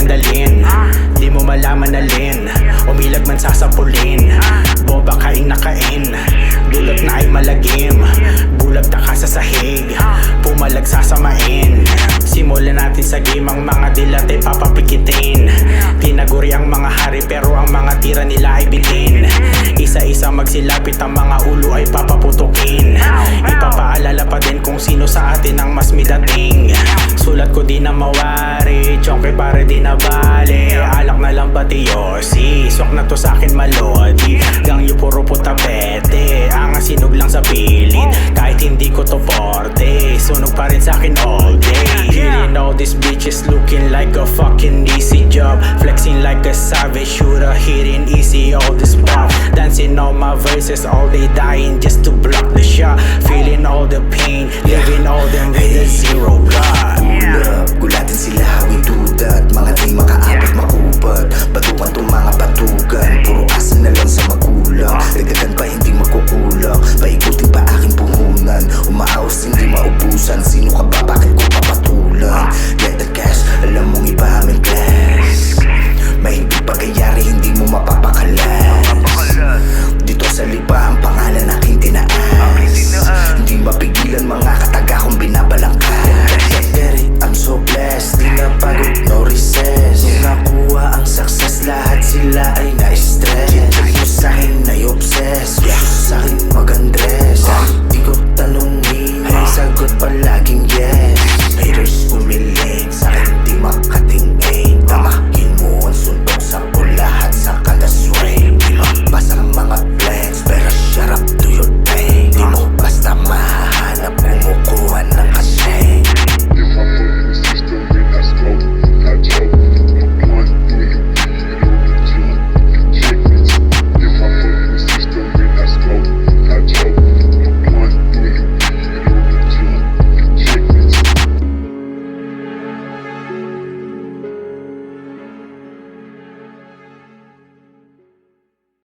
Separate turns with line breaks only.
kayang dalhin. Di mo malaman alin, umilag man sasapulin. Bomba kain na kain, dulot na ay malagim. Bulag ka sa sahig, pumalag sasamain. Simulan natin sa game, ang mga dilat ay papapikitin. Tinaguri ang mga hari pero ang mga tira nila ay bilhin. Isa-isa magsilapit, ang mga ulo ay papaputukin. Ipapaalala pa din kung sino sa atin ang mas midating. Sulat ko di na mawari, chonke pare di na bale. Alak na lang batiyosi, swak na to sa akin malodi. Gangyo puro puta pete, ang sinog lang sa pilit. Kahit hindi ko to forte, sunog pa rin sa akin all day. Hearing all these bitches looking like a fucking easy job. Flexing like a savage shooter, hitting easy all this pop. Dancing all my verses, all day dying just to block the shot. Feeling all the pain, living all them with a zero God.